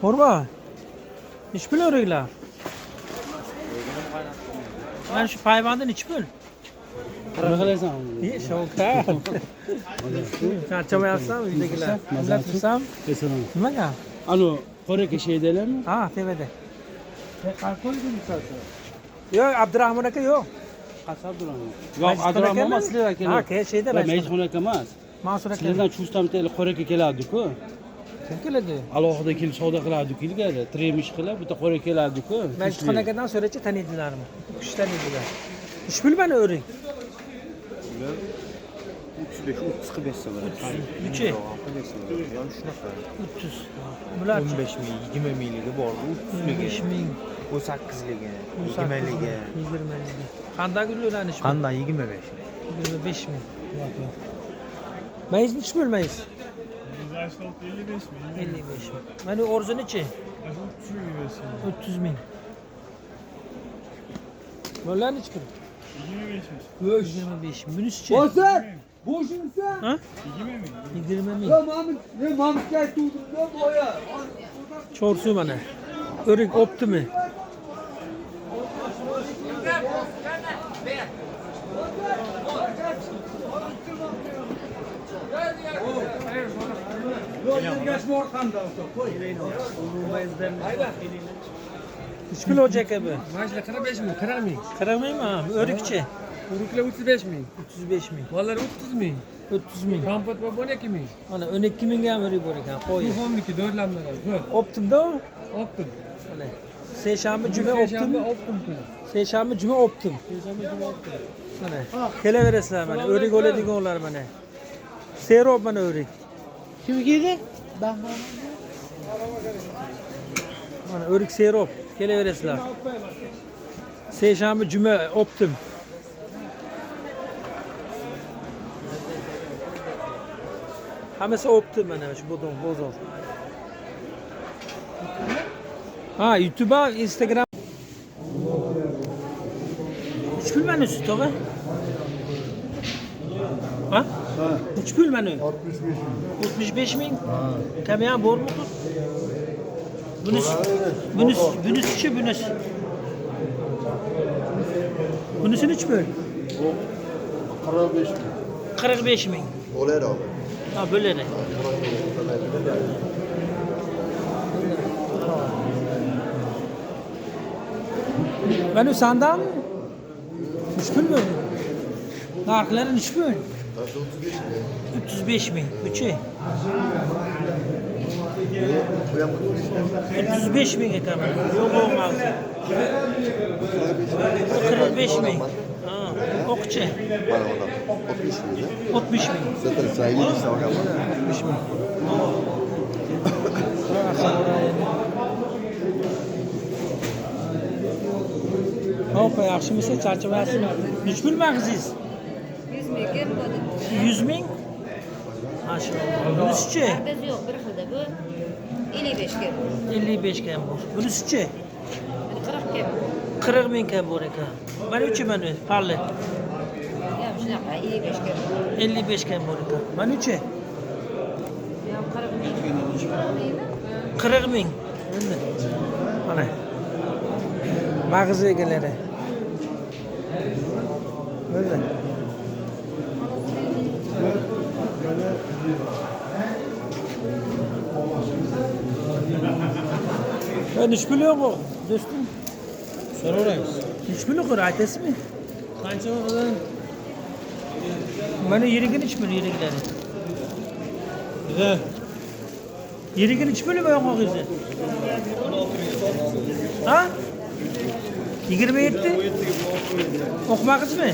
Orba. İç bül orayla. Ben şu payvandan iç bül. Ne kalaysan? İyi şovka. Çarçama yapsam uydakiler. Anlatırsam. Mesela. Nima ya? Alo, korek şey edelim mi? Ha tevede. Kalkol gibi satsa. Yok Abdurrahman aka yok. Kasap duran. Yok, Abdurrahman masli akeli. Ha ke şeyde ben. Meclis konak emas. Mansur aka. Sizlardan chustam tel korek keladi-ku. Kim keladi? Alohida kelib savdo qiladi-ku ilgari. Tremish qilib, bitta korek keladi-ku. Meclisxonakadan so'rachi taniydilarmi? Kishi taniydilar. Ish bilmani o'ring. 35 30 qilib bersa bo'ladi. Nechi? Ham shunaqa. 300. Bular 15 ming, 20 mingligi bor, 15 ming, 18 ligi, 20 ligi. 20 ligi. Qanday gullanish? Qanday 25? 25 ming. Mayiz nechi bo'lmaysiz? 55 ming. 55 ming. Mana orzu nechi? 300 ming. Bular nechi pul? 25 ming. Bunisi-chi? Boşver! Boşunsa! Ha? 20 ming. Ya Mahmut gel tuğdum ya boya. Chorsu mana. O'rik optimi? Nechi kilo olacak abi? Maaşla 45 mi? 40 mı? 40 ming mi? O'rikchi? Urukla 35 mi? 35 ming. Vallahi 30 mi? 300 ming. Kampat ve 12 mi? Mana 12 mingga ham o'rik bor ekan. Qo'y. Bu 12 dörtlemler var. Optimda u? Optum. Mana. Seshanba, juma optim. Optum. Seshanba, juma optim. Mana. Kelaverasizlar mana. O'rik oladiganlar mana. Serob mana o'rik. Kim girdi? Mana o'rik serob. Kelaverasizlar. Seshanba, juma optim. Hammasi optim mana shu bozor. Ha, YouTube, Instagram. Uch pul mana shu tog'a? Ha? Uch pul mana. 65 ming. Kami ham bormi? Bunisi-chi bunisi. Bunisi nechi pul? 45 ming. 45 ming. Bo'ladi abi. Ha, bo'ladi. Mana sandan 3 pul mi? Narxlari nechi pul? 305 ming. Uchi. Bu ham 305 ming ekan mana. Yo'q bo'lmadi. 45 ming. Ha, o'qchi. Mana ona 60 ming. 60 ming. Zaten sahibi işte bakalım. 60 ming. Hop, yaxshimisiz? Charchamayapsizmi? Nechi pul mag'zingiz? 100 ming kim bo'ldi? 100 ming? Maşallah. Bunisi-chi? Biz yo'q, bir xilda bu 55 kim. 55 kam bor. Bunisi-chi? 40 kim. 40 ming kam bor ekan. Mana uchi mana parli. Ya shunaqa 55 kim. 55 kam bor ekan. Mana uchi? Ya 40 ming. 40 ming. Endi. Mana. Mag'zi egalari. Mana. Ben hiç pul yo'q, do'stim. So'raymiz. Hiç pul yo'q, aytasizmi? Qancha bo'ladi? Mana yirigin ich pul yiriglari. Biza Yirigin ich pulmi yo'q'ingizni? Ha? 27? O'qimaqizmi?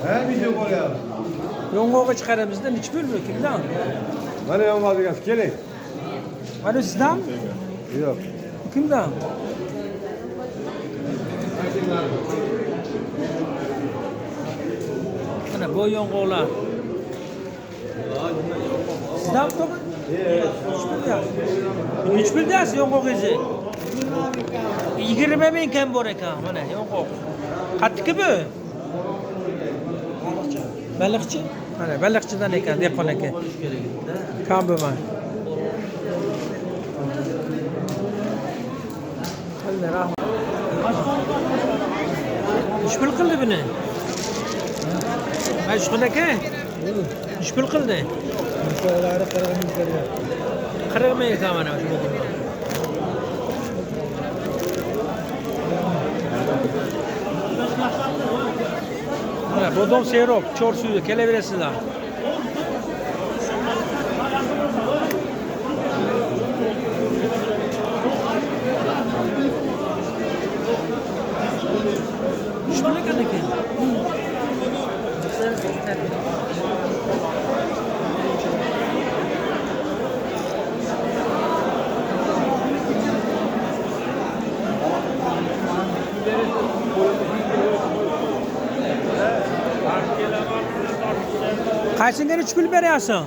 He video koyalım. Yo'ng'og'i chiqaramizda nechi pulmi? Kimdan? Bana yolmaz gaz kelin. Mana sizdanmi? Yok. Kimdan? Mana bu yo'ng'oqlar. Sizdanmi tog'a? 3 pul deyapsiz yo'ng'og'ingizni? 20 ming kam bor ekan mana yo'q. Qattiqmi bu? Baliqchi. Mana baliqchidan ekan dehqon aka. Kam bo'lma. Qildi rahmat. Ish pul qildi buni. Ay shuqin aka. Ish pul qildi. Mushog'lari 40 ming beryapti. 40 ming ekan mana shu. Mana bodom seyrop, chor suvi kelaverasizlar. Shunday ekan ekan. Kaçıngan 3 pul beryapsan?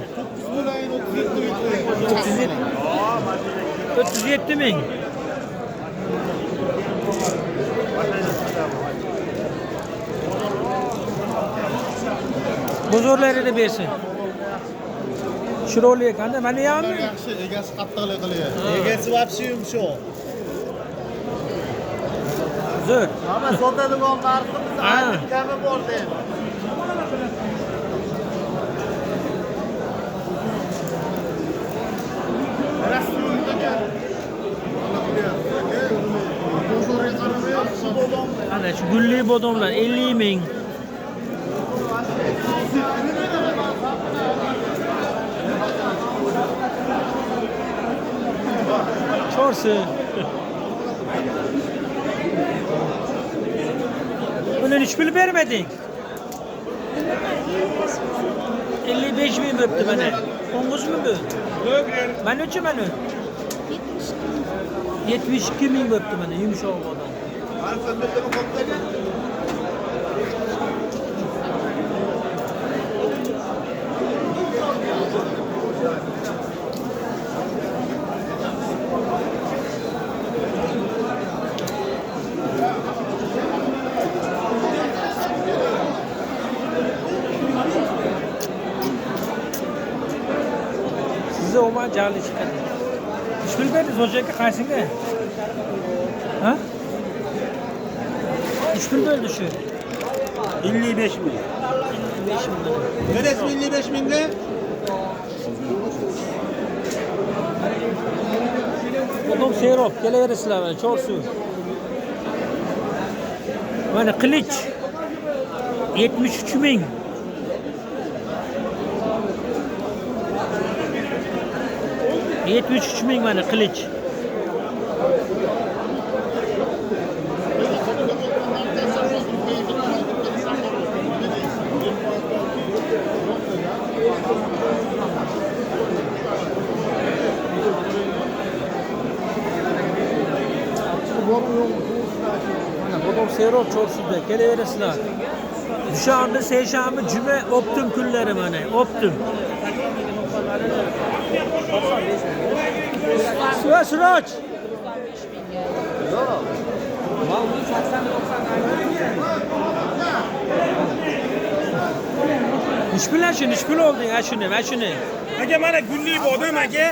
37 ming. Bozorlarida bersin. Shiroli ekanda, mana ham Yaxshi, egasi qattiqlik qilyapti. Egasi вообще yumshoq. zo'r. Mana sotadigan narximiz ancha kami bor deydi. Ana shu gulli bodomlar 50 ming. Chorsi. Buni hiç pul bermeding. 55 ming bo'pti mana. Qo'ng'izmi bu? Mana-chi mana. 72 ming bo'pti mana yumshoq bodom. Size olma cahil çıkardı. Hiçbir verdi Zoca'ya karşısında. Ha? Hiçbir böldü şu. 55 ming. 55 bin. Neresi 55 mingga? Bodom seyrop, kelaverasizlar mana cho'r suv. Mana qilich 73 ming. $73 ming mana qilich. Mana bodom seyrop cho'r suvda kelaverasizlar. Dushanba, seshanba, juma optim kunlari mana, optim. Siroj. Nishpul olding, ha shuni. Aka mana gulli bodam aka.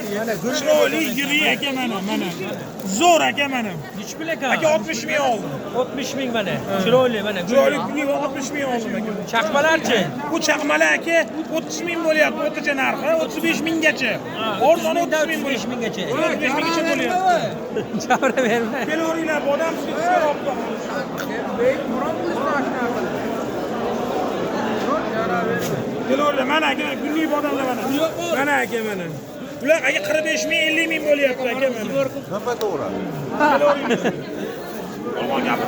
Chiroyli yiri aka mana. Zo'r aka mana. Nishpul ekan. Aka 60 ming oldim. 60 ming mana. Chiroyli mana. Chiroyli gulli 60 ming oldim aka. Chaqmalarchi? Bu chaqmalar aka 30 ming bo'lyapti o'rtacha narxi, 35 minggacha. Arzoni 30 ming 35 minggacha. 35 minggacha bo'lyapti. Chavra berma. Keloringlar bodam sizga olib. Keloringlar mana aka gulli bodamlar mana. Mana aka mana. Ular aka 45 ming 50 ming bo'lyapti aka mana. Nima to'g'ri? Yolg'on gapir.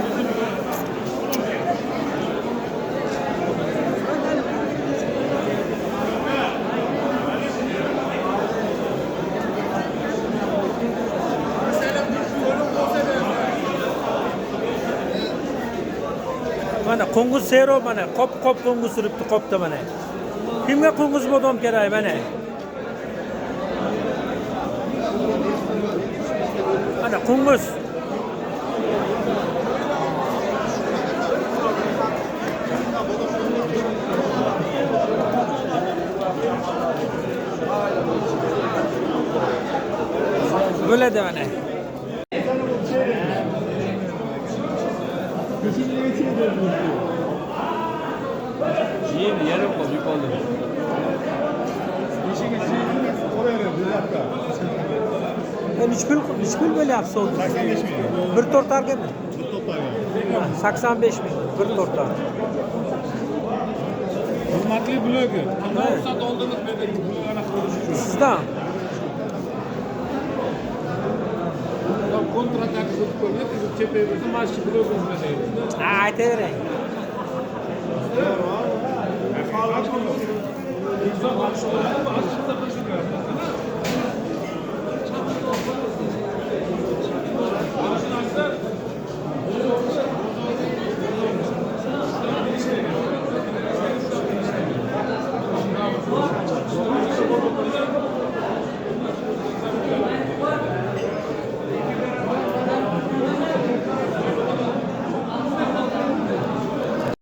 Mana qo'ng'iz seyrop mana, qop qo'ng'iz turibdi qopda mana. Kimga qo'ng'iz bodom kerak mana? Mana qo'ng'iz. keledi mana. Yeni yarım kol yukarıda. Ben 3 pul böyle yapsa oldu. 85 milyon. Bir tortar gibi. Bu toplar yani. Ha, 85 bin. Bir tortar. Hurmatli blogu. Ama Evet. ruhsat oldunuz böyle blogana konuşuyoruz. Sizden. Kontrat akısı koyuyor. Çepeyimizde maaşı blogumuzda değil. Ha, aytaverayım. Açıkta konuşuyoruz.